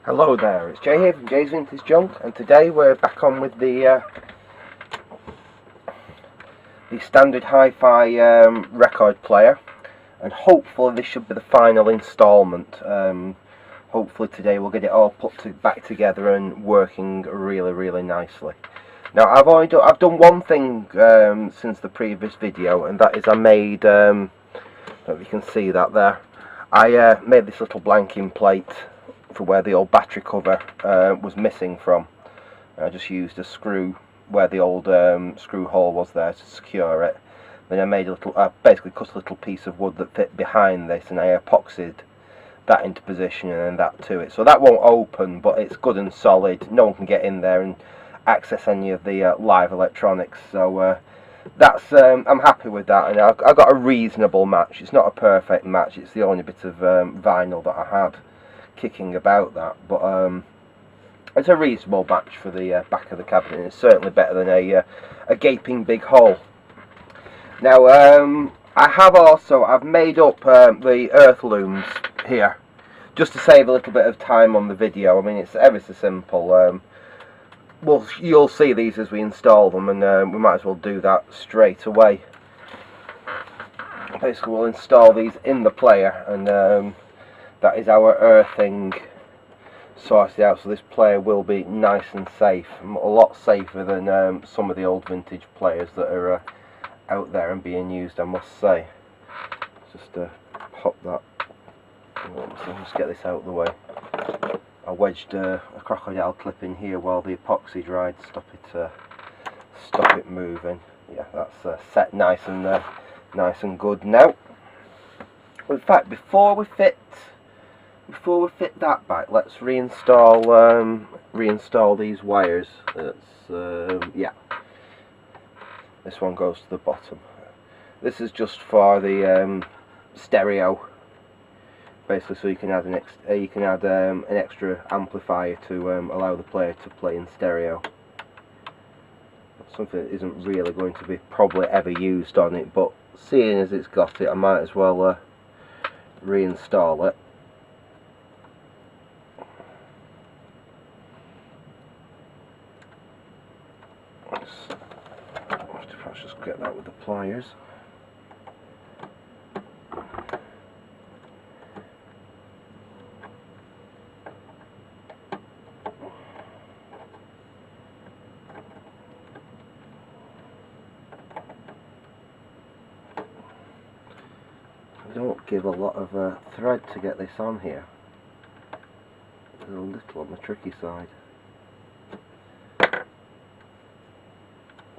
Hello there, it's Jay here from Jay's Vintage Junk, and today we're back on with the standard hi-fi record player, and hopefully this should be the final instalment. Hopefully today we'll get it all put back together and working really nicely. Now I've done one thing since the previous video, and that is I made, I don't know if you can see that there, I made this little blanking plate for where the old battery cover was missing from. I just used a screw where the old screw hole was there to secure it. Then I made a little, basically cut a little piece of wood that fit behind this, and I epoxied that into position and then that to it. So that won't open, but it's good and solid. No one can get in there and access any of the live electronics. So that's I'm happy with that, and I got a reasonable match. It's not a perfect match. It's the only bit of vinyl that I had kicking about that, but it's a reasonable match for the back of the cabinet. It's certainly better than a gaping big hole. Now I've made up the earth looms here just to save a little bit of time on the video. I mean, it's ever so simple. Well, you'll see these as we install them, and we might as well do that straight away. Basically we'll install these in the player, and that is our earthing sorted out, so this player will be nice and safe, a lot safer than some of the old vintage players that are out there and being used, I must say. Just pop that, so just get this out of the way. I wedged a crocodile clip in here while the epoxy dried, stop it moving. Yeah, that's set nice and good now. In fact, before we fit that back, let's reinstall these wires. Yeah, this one goes to the bottom. This is just for the stereo, basically, so you can add an extra amplifier to allow the player to play in stereo. Something that isn't really going to be probably ever used on it, but seeing as it's got it, I might as well reinstall it. Let's just get that with the pliers. I don't give a lot of thread to get this on here. It's a little on the tricky side.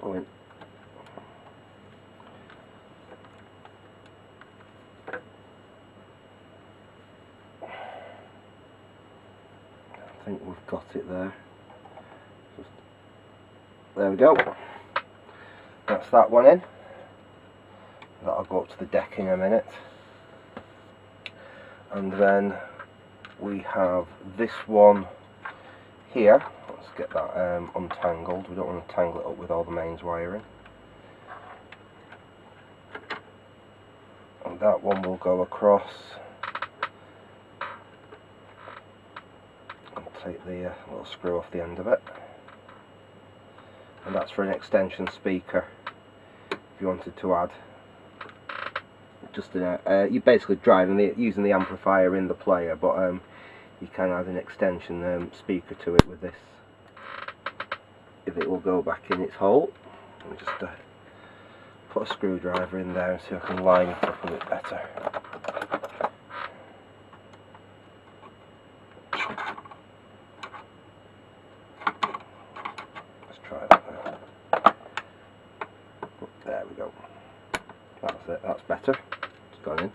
Oh, I think we've got it there. There we go. That's that one in. That'll go up to the deck in a minute. And then we have this one here. Let's get that untangled. We don't want to tangle it up with all the mains wiring. And that one will go across and take the little screw off the end of it. And that's for an extension speaker if you wanted to add. Just you're basically using the amplifier in the player, but you can add an extension speaker to it with this, if it will go back in its hole. Let me just put a screwdriver in there and see if I can line it up a bit better. Let's try that now. There we go. That's it, that's better. It's gone in.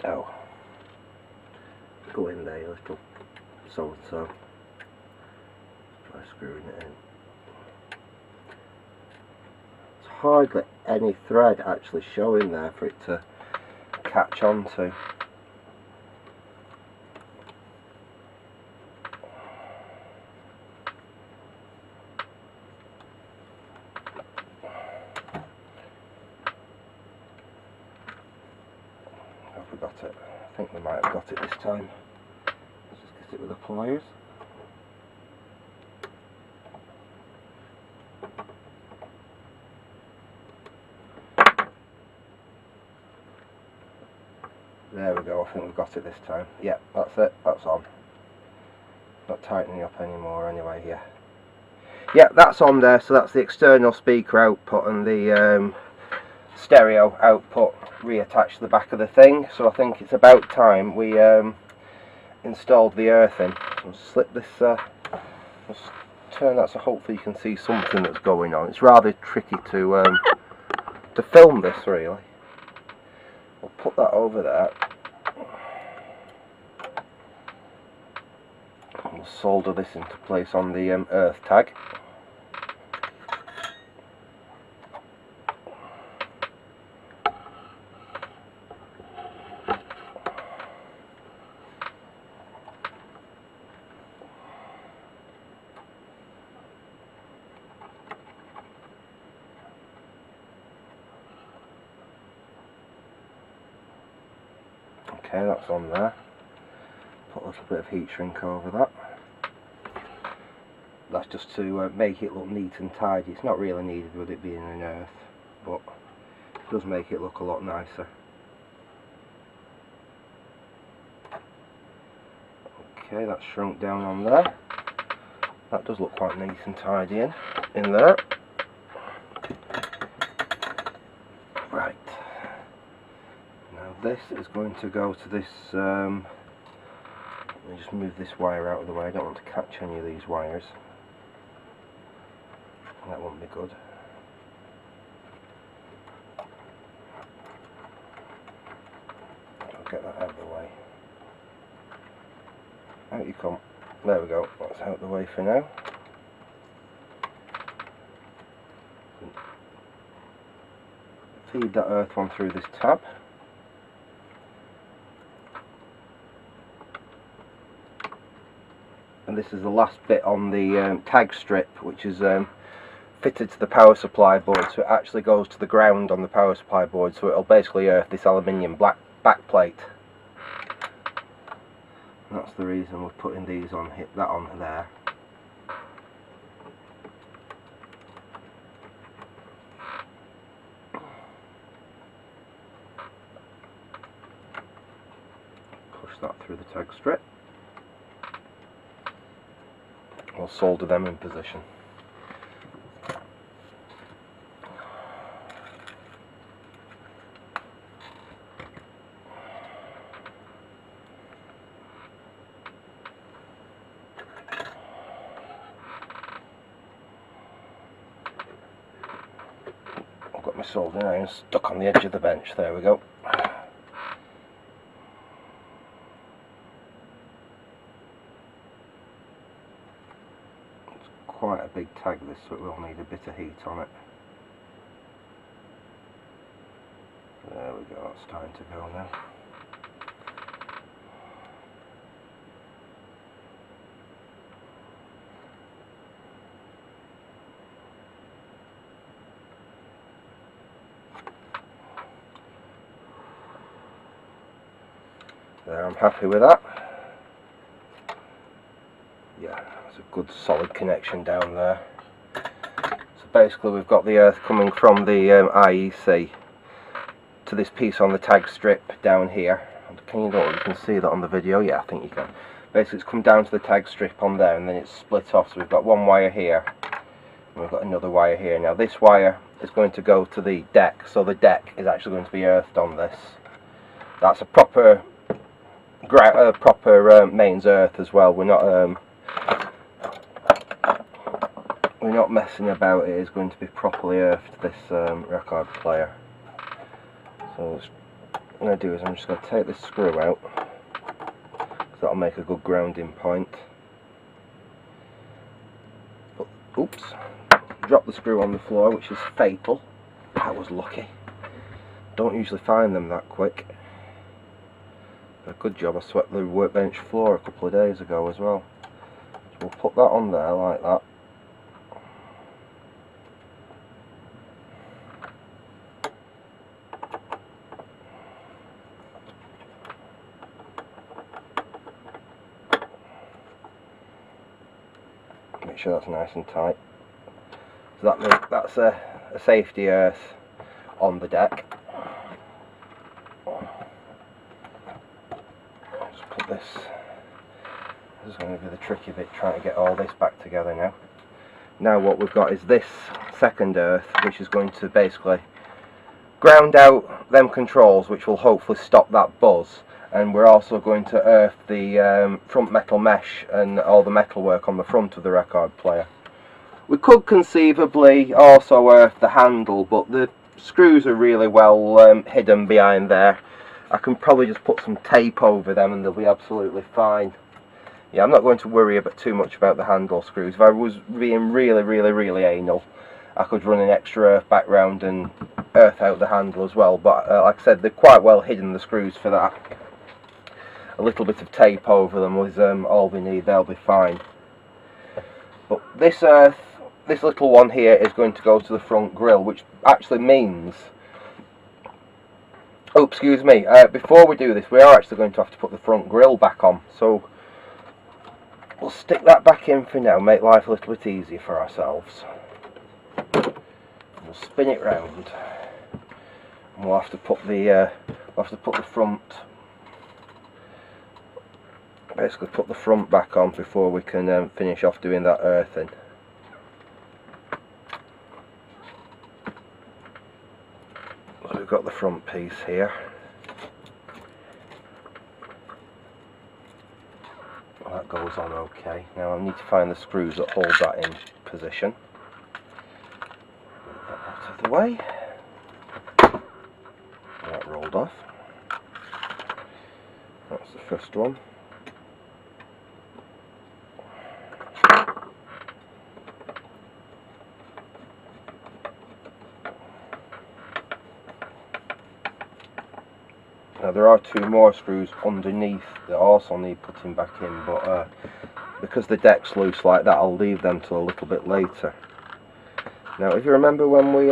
Oh, go in there, you little so-and-so. Try screwing it in. There's hardly any thread actually showing there for it to catch onto. Have we got it? I think we might have got it this time. Let's just get it with the pliers. There we go, I think we've got it this time. Yeah, that's it, that's on. Not tightening up anymore anyway, yeah. Yeah, that's on there, so that's the external speaker output and the stereo output reattached to the back of the thing. So I think it's about time we installed the earthing. I'll slip this, let's turn that so hopefully you can see something that's going on. It's rather tricky to film this really. We'll put that over there. We'll solder this into place on the earth tag. Okay, that's on there. Put a little bit of heat shrink over that. That's just to make it look neat and tidy. It's not really needed with it being an earth, but it does make it look a lot nicer. Okay, that's shrunk down on there. That does look quite neat and tidy in there. Right. Now this is going to go to this, let me just move this wire out of the way. I don't want to catch any of these wires. That won't be good. I'll get that out of the way. Out you come. There we go. That's out of the way for now. Feed that earth one through this tab. And this is the last bit on the tag strip, which is fitted to the power supply board, so it actually goes to the ground on the power supply board, so it'll basically earth this aluminium back plate. And that's the reason we're putting these on, hit that on there. Push that through the tag strip. We'll solder them in position. I've got my soldering iron stuck on the edge of the bench. There we go. Quite a big tag this, so it will need a bit of heat on it. There we go, it's time to go now. There, I'm happy with that. Yeah, it's a good solid connection down there. So basically we've got the earth coming from the IEC to this piece on the tag strip down here. You can see that on the video? Yeah, I think you can. Basically it's come down to the tag strip on there and then it's split off, so we've got one wire here and we've got another wire here. Now this wire is going to go to the deck, so the deck is actually going to be earthed on this. That's a proper mains earth as well. We're not messing about. It is going to be properly earthed, this record player. So what I'm going to do is I'm just going to take this screw out, because that'll make a good grounding point. But, oops, drop the screw on the floor, which is fatal. That was lucky. Don't usually find them that quick. A good job I swept the workbench floor a couple of days ago as well. So we'll put that on there like that. sure that's nice and tight. So that's a safety earth on the deck. Just put this. This is going to be the tricky bit, trying to get all this back together now. Now what we've got is this second earth, which is going to basically ground out them controls, which will hopefully stop that buzz. And we're also going to earth the front metal mesh and all the metal work on the front of the record player. We could conceivably also earth the handle, but the screws are really well hidden behind there. I can probably just put some tape over them and they'll be absolutely fine. Yeah, I'm not going to worry too much about the handle screws. If I was being really anal, I could run an extra earth back round and earth out the handle as well, but like I said, they're quite well hidden, the screws, for that. A little bit of tape over them is all we need, they'll be fine. But this earth, this little one here, is going to go to the front grille, which actually means... Oh, excuse me, before we do this, we are actually going to have to put the front grille back on, so we'll stick that back in for now, make life a little bit easier for ourselves. We'll spin it round, and we'll have to put the front, basically put the front back on before we can finish off doing that earthing. So we've got the front piece here. That goes on okay. Now I need to find the screws that hold that in position. Get that out of the way. That rolled off. That's the first one. Now there are two more screws underneath that also need putting back in, but because the deck's loose like that, I'll leave them till a little bit later. Now if you remember when we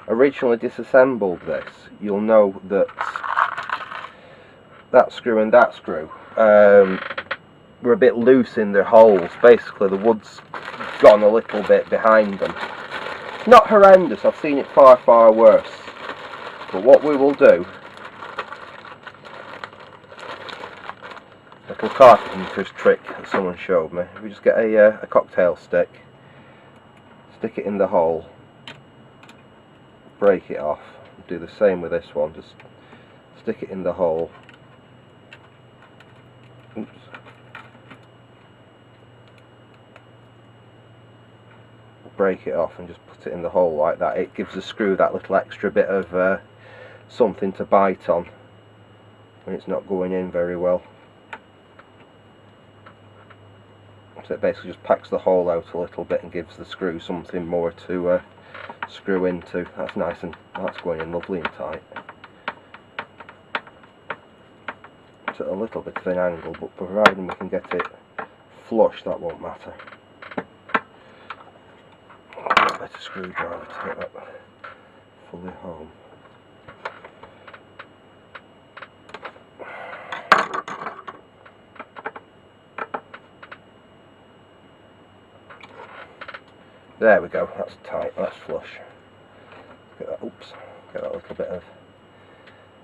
originally disassembled this, you'll know that that screw and that screw were a bit loose in their holes. Basically the wood's gone a little bit behind them. Not horrendous, I've seen it far worse. But what we will do, little carpenter's trick that someone showed me. We just get a cocktail stick, stick it in the hole, break it off. Do the same with this one, just stick it in the hole. Oops. Break it off and just put it in the hole like that. It gives the screw that little extra bit of something to bite on when it's not going in very well. So it basically just packs the hole out a little bit and gives the screw something more to screw into. That's nice, and that's going in lovely and tight. It's at a little bit of an angle, but providing we can get it flush, that won't matter. Better screwdriver to get that fully home. There we go, that's tight, that's flush. Get that, oops, get that little bit of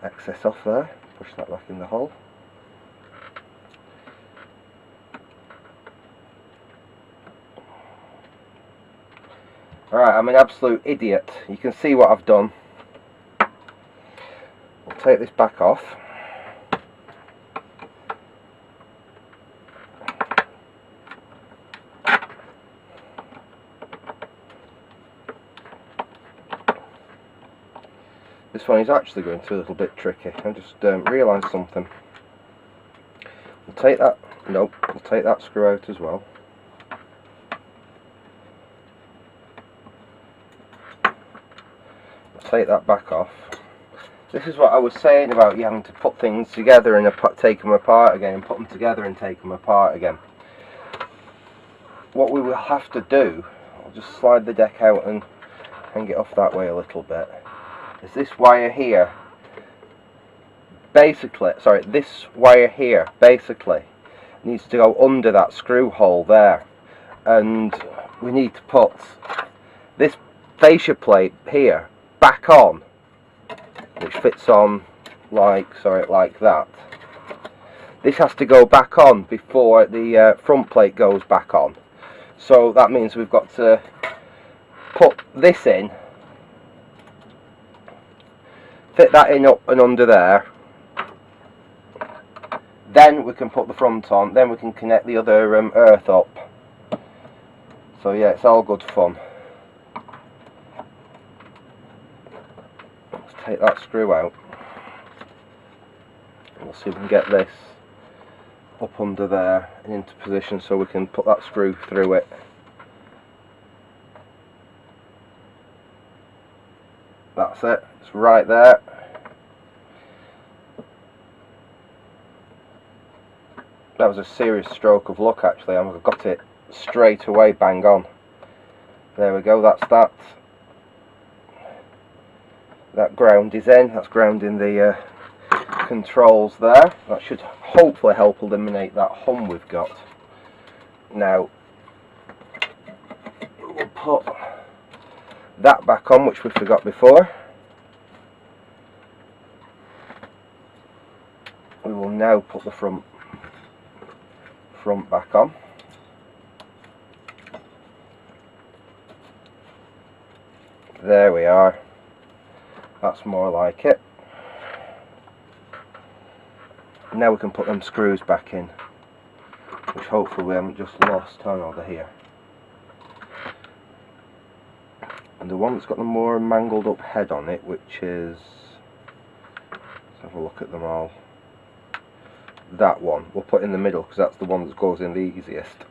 excess off there, push that back in the hole. Alright, I'm an absolute idiot. You can see what I've done. We'll take this back off. This one is actually going to be a little bit tricky. I just realised something. We'll take that, nope, we'll take that screw out as well. We'll take that back off. This is what I was saying about you having to put things together and take them apart again, and put them together and take them apart again. What we will have to do, I'll just slide the deck out and hang it off that way a little bit. Is this wire here, basically, sorry, this wire here basically needs to go under that screw hole there, and we need to put this fascia plate here back on, which fits on like that. This has to go back on before the front plate goes back on, so that means we've got to put this in, fit that in up and under there, then we can put the front on, then we can connect the other earth up. So yeah, it's all good fun. Let's take that screw out, and we'll see if we can get this up under there and into position so we can put that screw through it. That's it, it's right there. That was a serious stroke of luck actually, I've got it straight away bang on. There we go, that's that. That ground is in, that's grounding the controls there. That should hopefully help eliminate that hum we've got. Now we'll put that back on, which we forgot before. We will now put the front back on. There we are, that's more like it. Now we can put them screws back in, which hopefully we haven't just lost. Oh, they're here. And the one that's got the more mangled up head on it, which is, let's have a look at them all. That one we'll put in the middle because that's the one that goes in the easiest.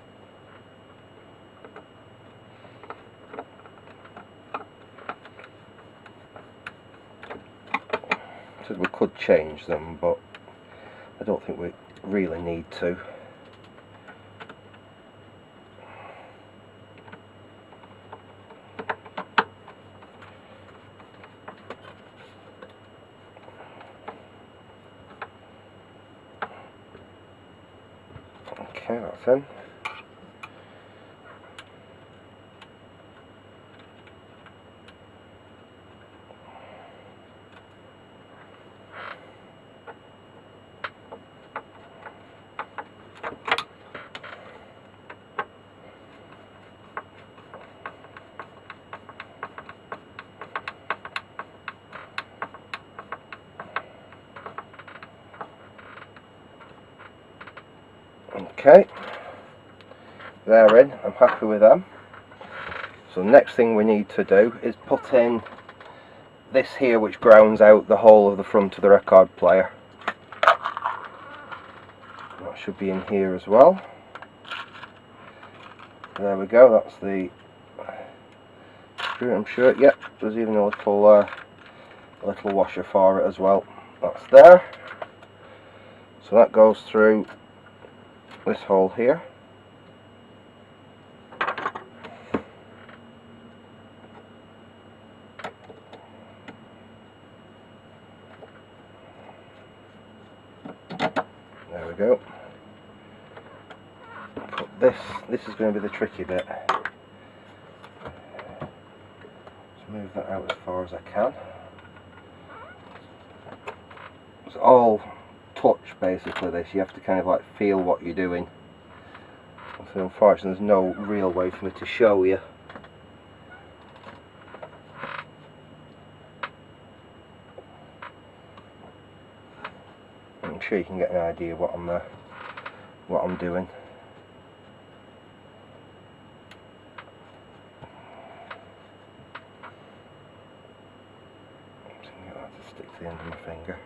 So we could change them, but I don't think we really need to. Okay, that's in. Okay, they're in, I'm happy with them. So next thing we need to do is put in this here, which grounds out the whole of the front of the record player. That should be in here as well. There we go, that's the screw, I'm sure. Yep, there's even a little washer for it as well. That's there. So that goes through this hole here. There we go. Put this is going to be the tricky bit. Just move that out as far as I can. It's all touch basically, this. You have to kind of like feel what you're doing. So unfortunately there's no real way for me to show you. I'm sure you can get an idea what I'm doing. So I'm going to have to stick to the end of my finger.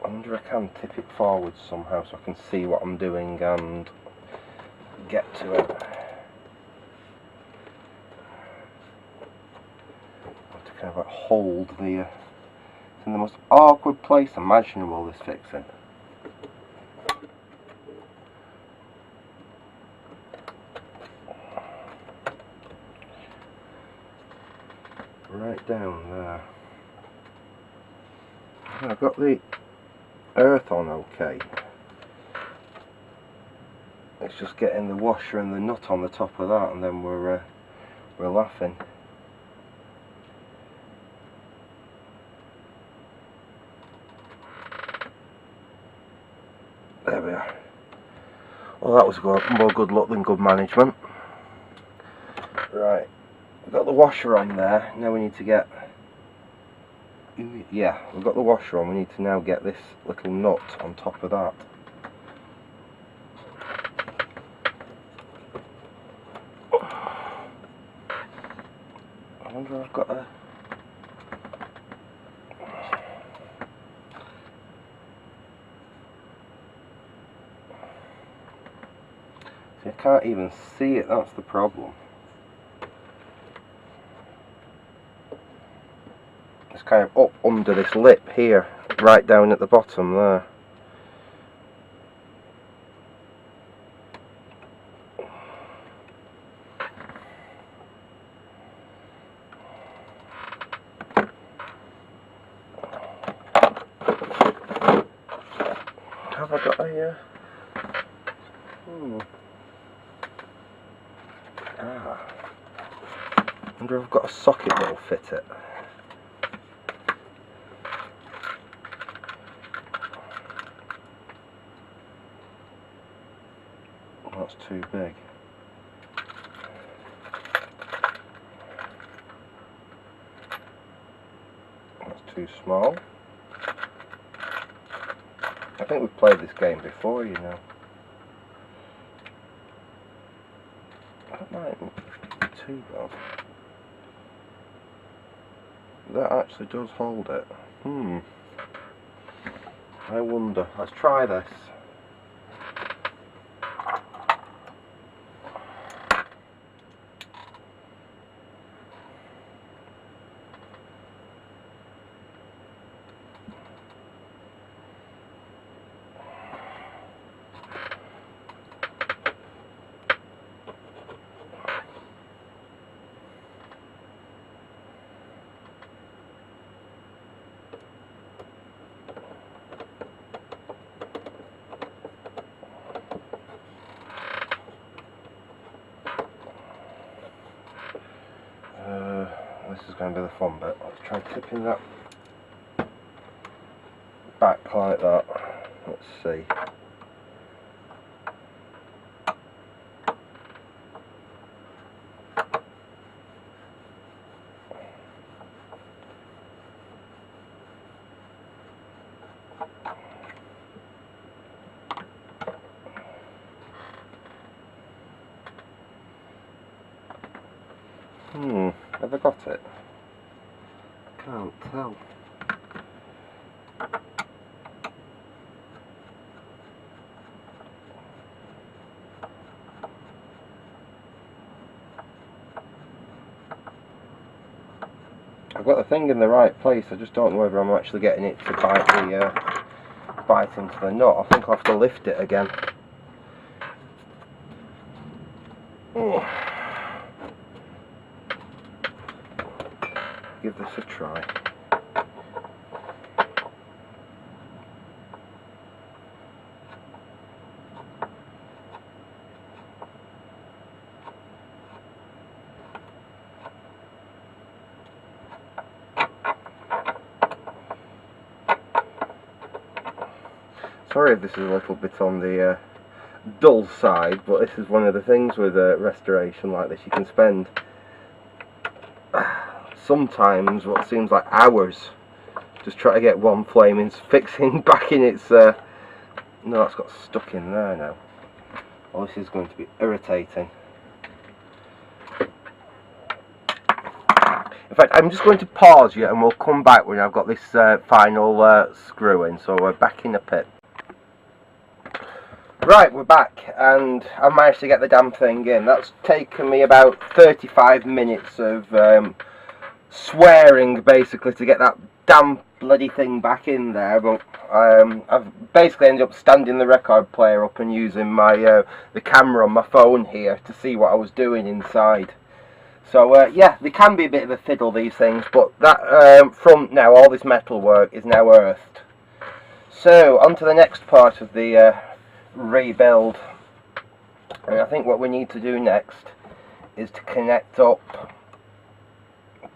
I wonder if I can tip it forward somehow so I can see what I'm doing and get to it. I have to kind of like hold the it's in the most awkward place imaginable, this fixing. right down there. I've got the earth on okay. It's just getting the washer and the nut on the top of that, and then we're laughing. There we are. Well, that was more good luck than good management. Right, we've got the washer on there. Now we need to get... yeah, we've got the washer on. We need to now get this little nut on top of that. I wonder if I've got a... see, I can't even see it, that's the problem. It's kind of up under this lip here, right down at the bottom there. Have I got a... I wonder if I've got a socket that'll fit it. That's too big. That's too small. I think we've played this game before, you know. That might be too bad. That actually does hold it. I wonder. Let's try this. This is going to be the fun bit. Let's try tipping that back like that. Let's see. Have I got it? Can't tell. I've got the thing in the right place, I just don't know whether I'm actually getting it to bite into the nut. I think I'll have to lift it again. Oh. Give this a try. Sorry if this is a little bit on the dull side, but this is one of the things with restoration like this. You can spend sometimes what seems like hours just trying to get one flaming fixing back in its no, that's got stuck in there now. Oh, this is going to be irritating. In fact, I'm just going to pause you and we'll come back when I've got this final screw in. So we're back in the pit. Right, we're back and I've managed to get the damn thing in. That's taken me about 35 minutes of swearing basically to get that damn bloody thing back in there, but I've basically ended up standing the record player up and using my the camera on my phone here to see what I was doing inside. So yeah, they can be a bit of a fiddle, these things, but that front now, all this metal work is now earthed. So on to the next part of the rebuild. And I think what we need to do next is to connect up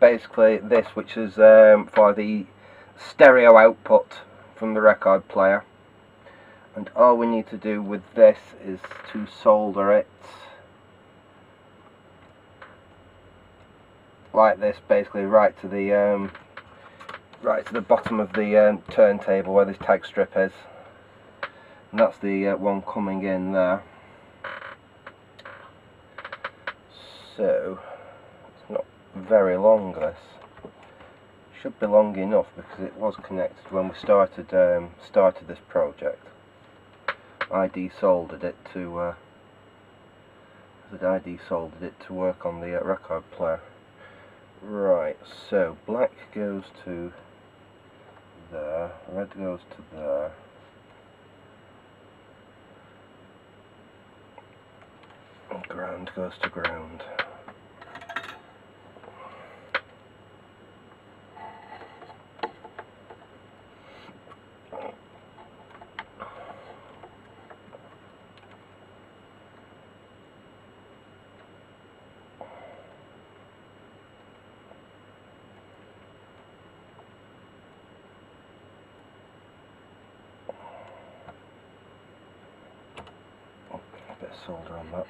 basically this, which is for the stereo output from the record player. And all we need to do with this is to solder it like this, basically right to the bottom of the turntable where this tag strip is. And that's the one coming in there. So it's not very long, this. Should be long enough because it was connected when we started this project. I desoldered it to work on the record player. Right, so black goes to there, red goes to there. And ground goes to ground. Bit of solder on that.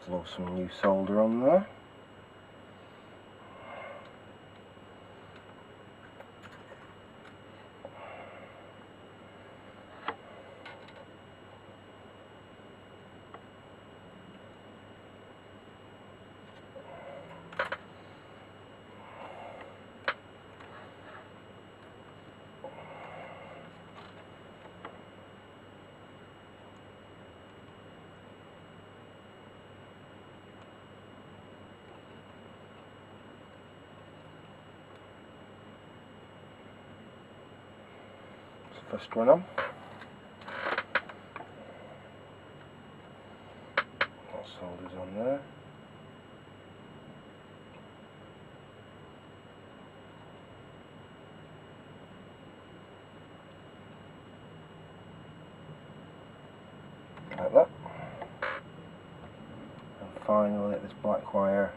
Throw some new solder on there. First one on. That solder's on there. Like that. And finally this black wire .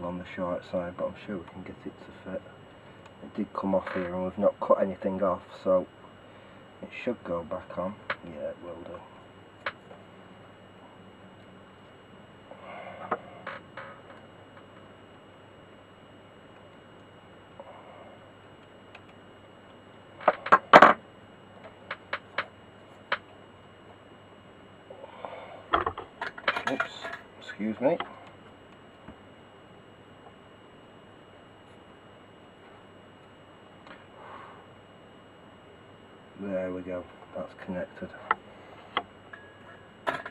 On the short side, but I'm sure we can get it to fit. It did come off here and we've not cut anything off, so it should go back on. Yeah, it will do. Oops, excuse me. There we go, that's connected. Just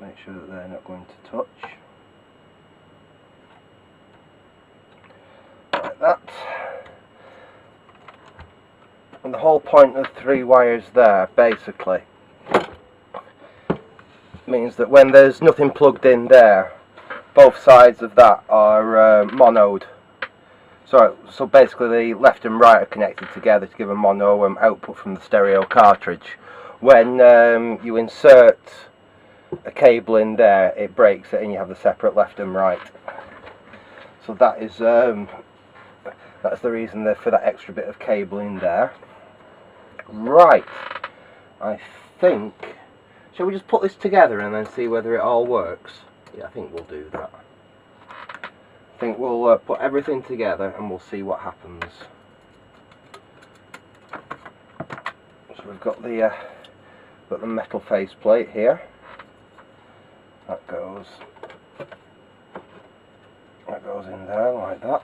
make sure that they're not going to touch. Like that. And the whole point of 3 wires there, basically, means that when there's nothing plugged in there, both sides of that are monoed. So basically the left and right are connected together to give a mono output from the stereo cartridge. When you insert a cable in there, it breaks it and you have the separate left and right. So that is that's the reason for that extra bit of cable in there. Right, I think, shall we just put this together and then see whether it all works? Yeah, I think we'll do that. I think we'll put everything together and we'll see what happens. we've got the metal face plate here. That goes in there like that.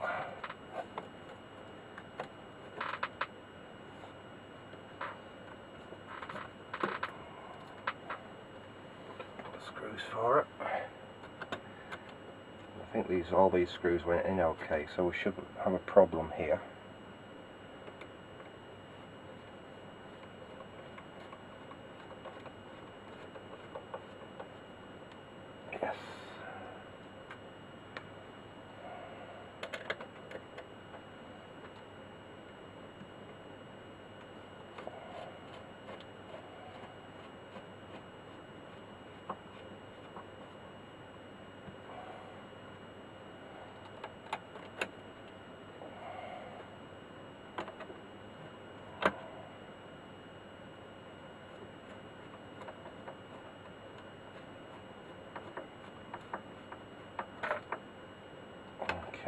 The screws for it. I think all these screws went in okay, so we shouldn't have a problem here. Yes.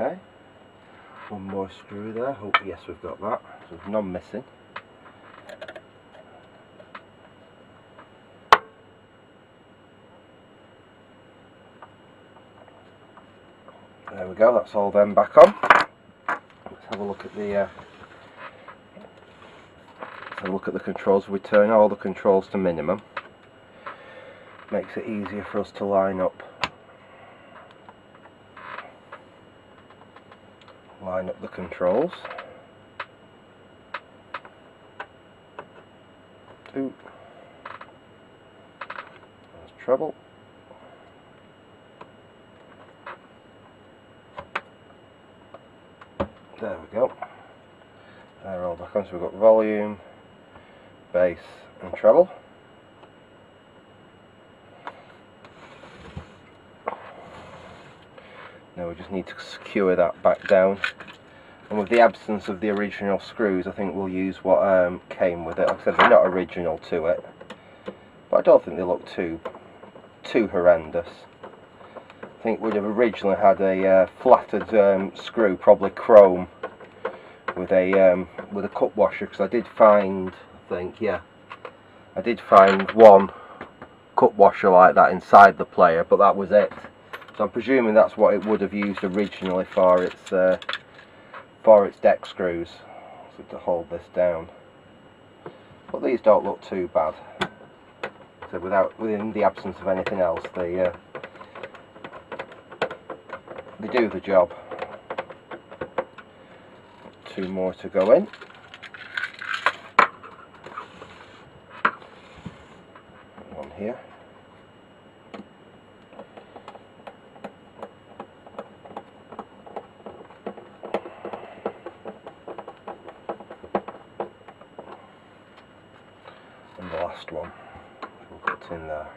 Okay, one more screw there. Oh yes, we've got that. So there's none missing. There we go. That's all them back on. Let's have a look at the controls. We turn all the controls to minimum. Makes it easier for us to line up. Line up the controls. 2. There's treble. There we go. They're all back on. So we've got volume, bass and treble. Now we just need to secure that back down, and with the absence of the original screws I think we'll use what came with it. Like I said, they're not original to it, but I don't think they look too horrendous. I think we'd have originally had a flattered screw, probably chrome, with a cup washer, because I did find, I did find one cup washer like that inside the player, but that was it. So I'm presuming that's what it would have used originally for its deck screws, so to hold this down. But these don't look too bad. So within the absence of anything else, they do the job. 2 more to go in. One here. And the last one we'll put in there.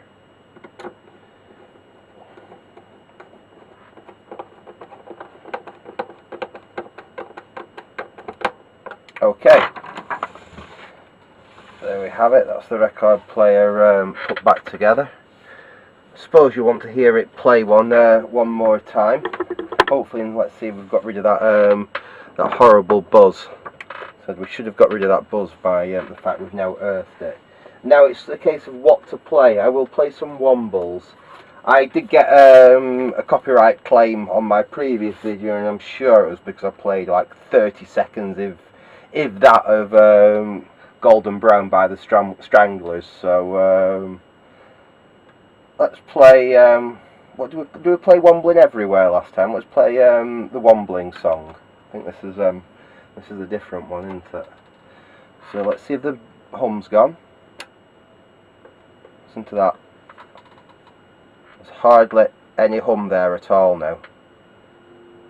Okay, there we have it. That's the record player put back together. I suppose you want to hear it play one more time. Hopefully, and let's see if we've got rid of that horrible buzz. So we should have got rid of that buzz by the fact we've now earthed it. Now it's a case of what to play. I will play some wombles. I did get a copyright claim on my previous video, and I'm sure it was because I played like 30 seconds if that of Golden Brown by the Stranglers. So let's play. What do we play? Wombling Everywhere last time. Let's play the Wombling song. I think this is a different one, isn't it? So let's see if the hum's gone. Listen to that. There's hardly any hum there at all now.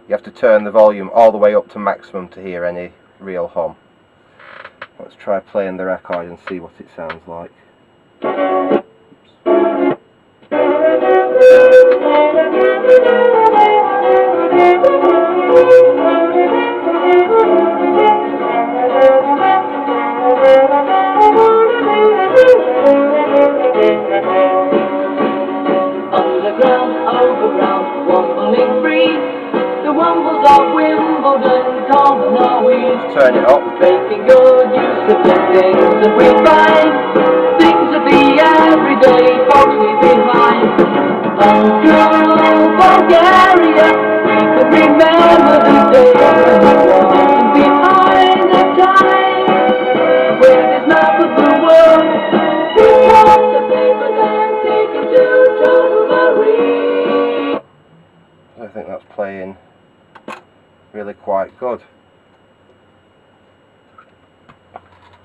You have to turn the volume all the way up to maximum to hear any real hum. Let's try playing the record and see what it sounds like. Underground, overground, wombling free. The wombles of Wimbledon, common always. Turn it up. Making good use of the things that we find. remember the day behind the time where there's map of the world. We cut the papers and take it to Chonburi. I think that's playing really quite good.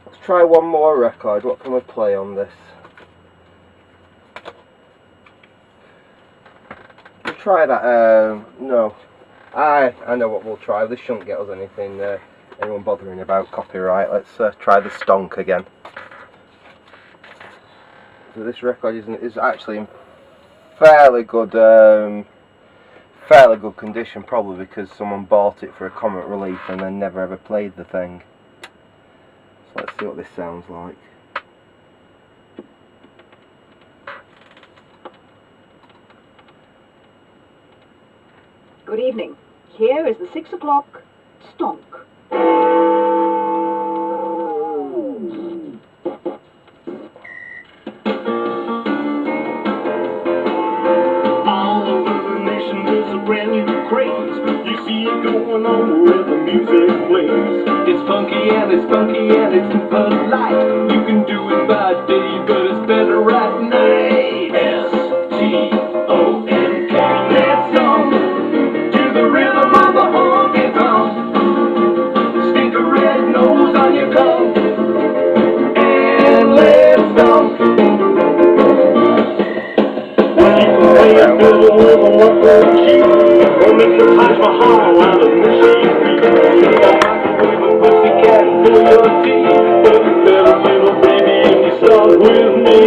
Let's try one more record. What can we play on this? We'll try that. No, I know what we'll try. This shouldn't get us anything. Anyone bothering about copyright? Let's try the Stonk again. So this record is actually in fairly good condition, probably because someone bought it for a comic relief and then never ever played the thing. So let's see what this sounds like. Good evening. Here is the 6 o'clock Stonk. All over the nation there's a brand new craze. You see it going on where the music plays. It's funky and it's funky and it's super light. You can do it by day, but it's better at night. S-T-O-N-K. Let's stomp to the rhythm of the honky tonk. Stick a red nose on your coat and let's stomp. Or Mr. Taj Mahal out of machine beat. Microwave a pussycat for your tea. But it's better, little baby, if you start with me.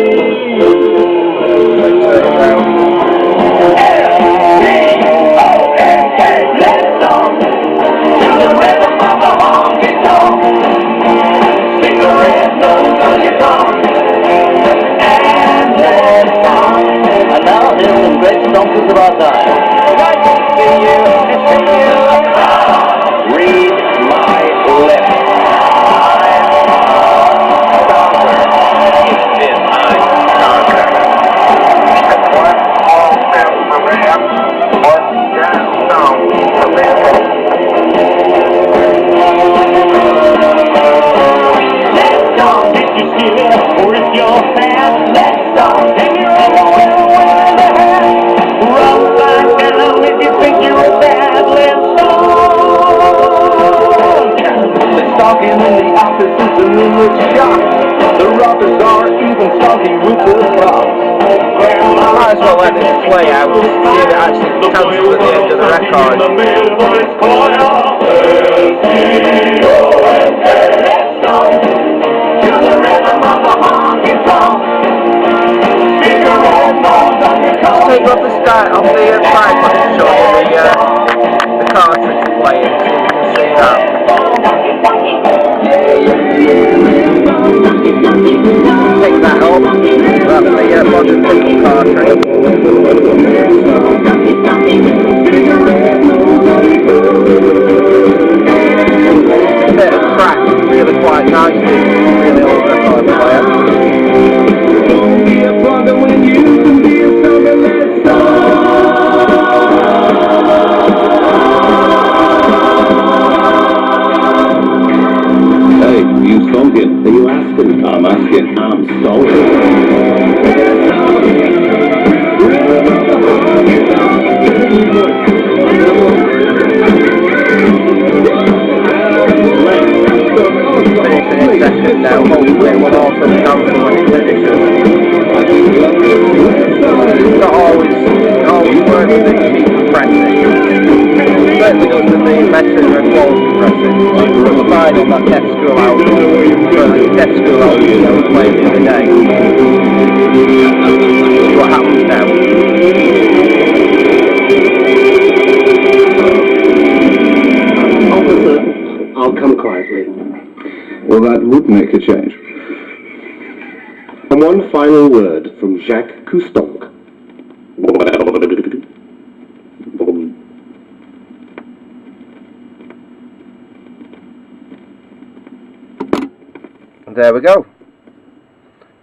S-T-O-N-K, let's stomp to the rhythm of the honky tonk. Stick a red nose on your tongue and let's stomp. And now here's some great stompers of our time. Nice to see you. Read my lips. I'm Stonker. One small step for man, one giant stone for mankind. Let's go. If you're scared or if you're sad, let's go. And you're overwhelmed. Run back down if you think you're bad, let's stomp. They're stalking in the offices and in the shops. The robbers are even stalking with the props. Might as well let this play out, see if it actually cancels at the end of the record. Let's stomp to the rhythm of the honky tonk. Take off the start of the tripod and show you the cartridge playing, so you can see that. Take that up, that's the modern little cartridge. It's a bit of crack, really quite nice, really old record player. Don't be a brother when you can be a summer, let's Hey, you stonking? Are you asking? I'm asking. I'm stonking. Finishing its session now, hopefully it will also cancel when it finishes. It's not always works with the cheap pressing. It certainly does with the better and quality pressing. It's fine on that death school album. So the death school album I was playing the other day. See what happens now. Officer, I'll come quietly. Well, that would make a change. And one final word from Jacques Cousteau. And there we go.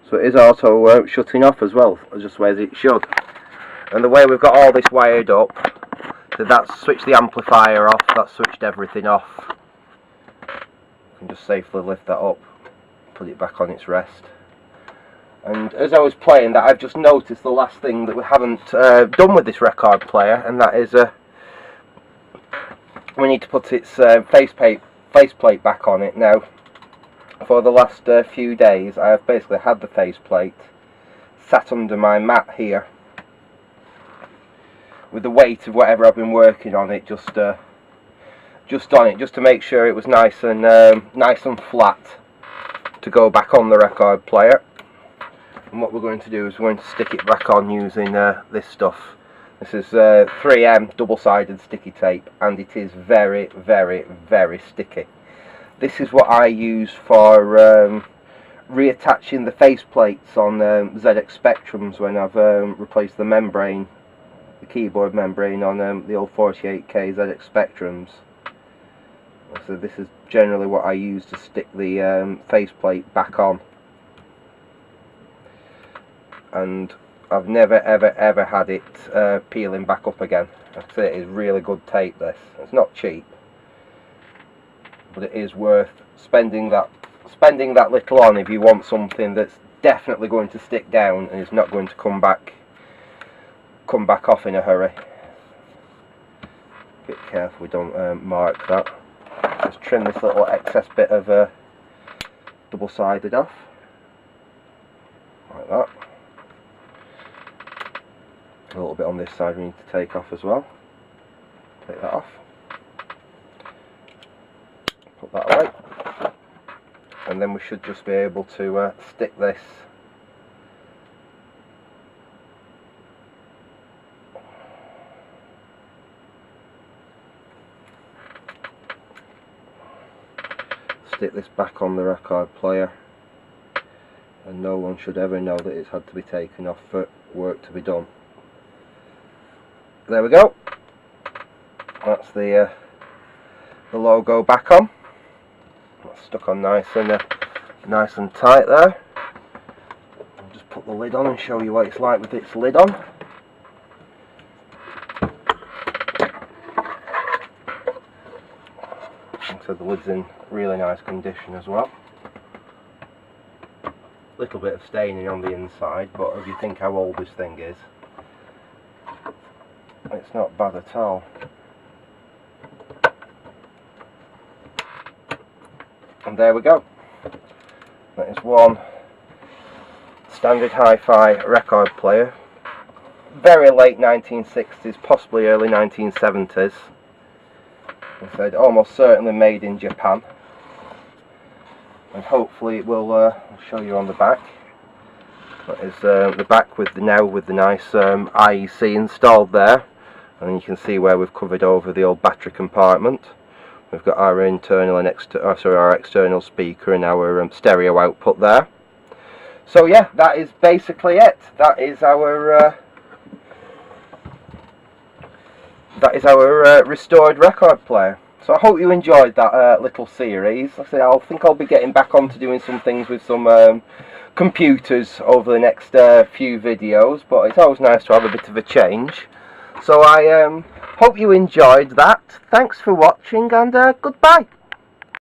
So it is auto shutting off as well, just as it should. And the way we've got all this wired up, So that's switched the amplifier off, that's switched everything off. I can just safely lift that up, put it back on its rest. And as I was playing that, I've just noticed the last thing that we haven't done with this record player, and that is we need to put its faceplate back on it. Now, for the last few days, I have basically had the faceplate sat under my mat here, with the weight of whatever I've been working on it just on it, just to make sure it was nice and flat to go back on the record player. And what we're going to do is we're going to stick it back on using this stuff. This is 3M double-sided sticky tape, and it is very, very, very sticky. This is what I use for reattaching the faceplates on ZX Spectrums when I've replaced the membrane, the keyboard membrane on the old 48K ZX Spectrums. So this is generally what I use to stick the faceplate back on. And I've never ever had it peeling back up again. I'd say it is really good tape, this. It's not cheap, but it is worth spending that little on if you want something that's definitely going to stick down and is not going to come back off in a hurry. Be careful we don't mark that. Just trim this little excess bit of double-sided off, like that. A little bit on this side we need to take off as well. Take that off. Put that away. And then we should just be able to stick this back on the record player, and no one should ever know that it's had to be taken off for work to be done. There we go. That's the logo back on. That's stuck on nice and tight there. I'll just put the lid on and show you what it's like with its lid on. So the lid's in really nice condition as well. Little bit of staining on the inside, but if you think how old this thing is, it's not bad at all. And there we go. That is one standard hi-fi record player. Very late 1960s, possibly early 1970s. I said almost certainly made in Japan. And hopefully it will I'll show you on the back. That is the back with the nice IEC installed there. And you can see where we've covered over the old battery compartment. We've got our internal and our external speaker and our stereo output there. So yeah, that is basically it. That is our restored record player. So I hope you enjoyed that little series. I think I'll be getting back on to doing some things with some computers over the next few videos, but it's always nice to have a bit of a change. So I hope you enjoyed that. Thanks for watching, and goodbye.